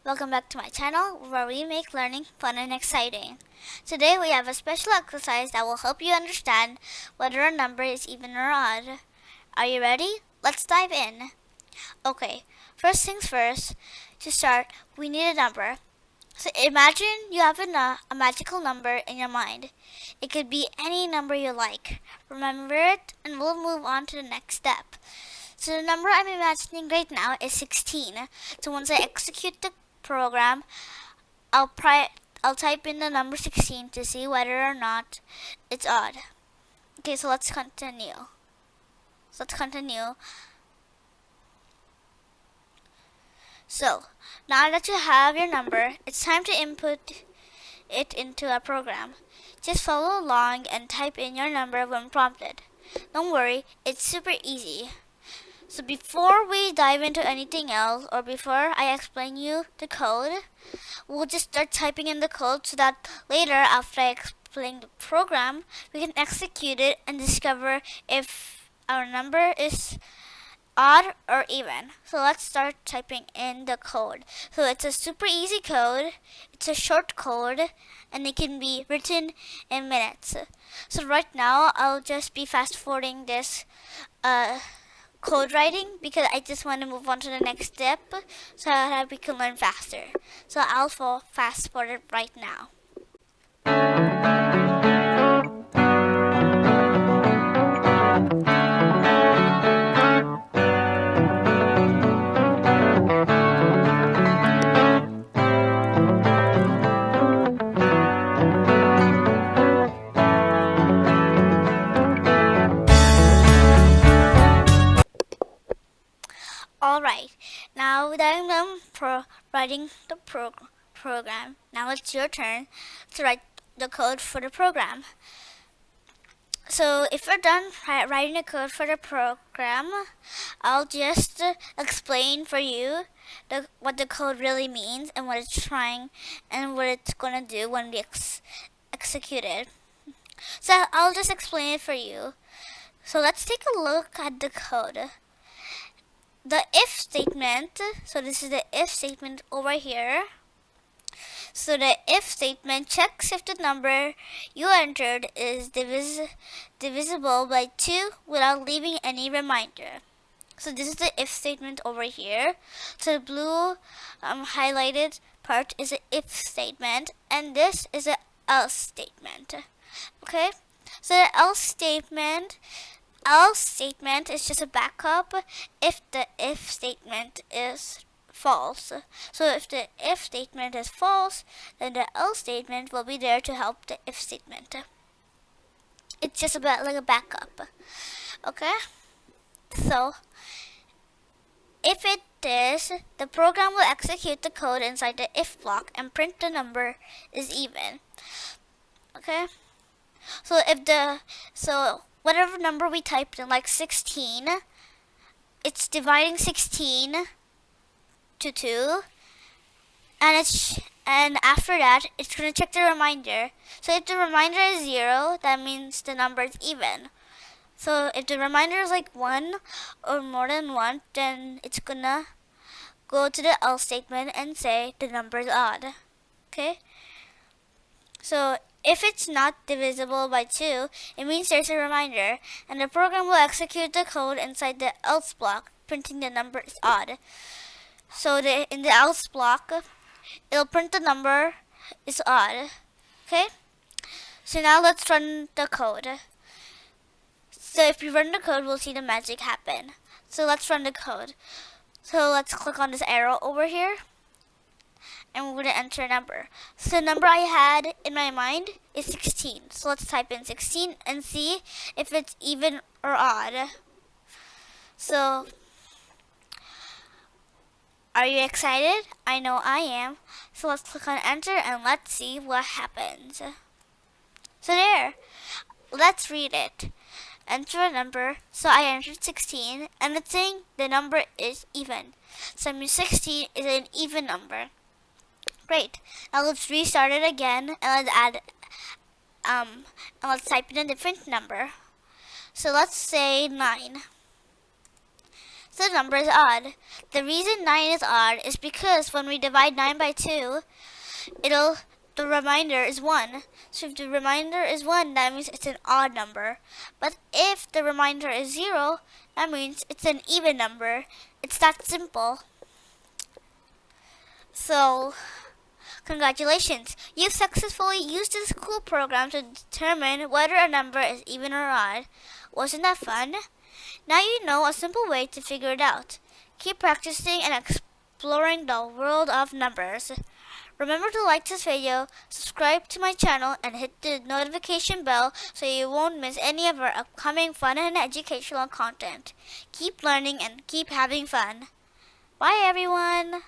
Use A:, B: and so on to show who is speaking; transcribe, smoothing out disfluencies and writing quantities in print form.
A: Welcome back to my channel where we make learning fun and exciting. Today we have a special exercise that will help you understand whether a number is even or odd. Are you ready? Let's dive in. Okay, first things first, to start, we need a number. So imagine you have a magical number in your mind. It could be any number you like. Remember it and we'll move on to the next step. So the number I'm imagining right now is 16. So once I execute the program, I'll type in the number 16 to see whether or not it's odd. Okay, so let's continue. So now that you have your number, it's time to input it into a program. Just follow along and type in your number when prompted. Don't worry, it's super easy. So before we dive into anything else, or before I explain you the code, we'll just start typing in the code so that later, after I explain the program, we can execute it and discover if our number is odd or even. So let's start typing in the code. So it's a super easy code, it's a short code, and it can be written in minutes. So right now, I'll just be fast forwarding this code writing because I just want to move on to the next step so that we can learn faster. So I'll fast forward it right now. Alright, now that I'm done writing the program, now it's your turn to write the code for the program. So if you're done writing the code for the program, I'll just explain for you what the code really means and what it's trying and what it's gonna do when we execute it. So I'll just explain it for you. So let's take a look at the code. The if statement, so this is the if statement over here. So the if statement checks if the number you entered is divisible by 2 without leaving any reminder. So this is the if statement over here. So the blue highlighted part is the if statement, and this is the else statement. Okay, so the else statement is just a backup if the if statement is false. So if the if statement is false, then the else statement will be there to help the if statement. It's just about like a backup. Okay? So if it is, the program will execute the code inside the if block and print the number is even. Okay? So whatever number we typed in, like 16, it's dividing 16 to 2, and after that, it's gonna check the reminder. So if the reminder is 0, that means the number is even. So if the reminder is like 1 or more than 1, then it's gonna go to the else statement and say the number is odd. Okay? So if it's not divisible by 2, it means there's a reminder, and the program will execute the code inside the else block, printing the number is odd. So in the else block, it'll print the number is odd. Okay? So now let's run the code. So if we run the code, we'll see the magic happen. So let's run the code. So let's click on this arrow over here, and we're going to enter a number. So the number I had in my mind is 16. So let's type in 16 and see if it's even or odd. So, are you excited? I know I am. So let's click on enter and let's see what happens. So there, let's read it. Enter a number. So I entered 16 and it's saying the number is even. So I mean 16 is an even number. Great. Now let's restart it again and let's add and let's type in a different number. So let's say 9. the number is odd. The reason 9 is odd is because when we divide 9 by 2, the remainder is 1. So if the remainder is 1, that means it's an odd number. But if the remainder is 0, that means it's an even number. It's that simple. So, congratulations! You've successfully used this cool program to determine whether a number is even or odd. Wasn't that fun? Now you know a simple way to figure it out. Keep practicing and exploring the world of numbers. Remember to like this video, subscribe to my channel, and hit the notification bell so you won't miss any of our upcoming fun and educational content. Keep learning and keep having fun. Bye everyone!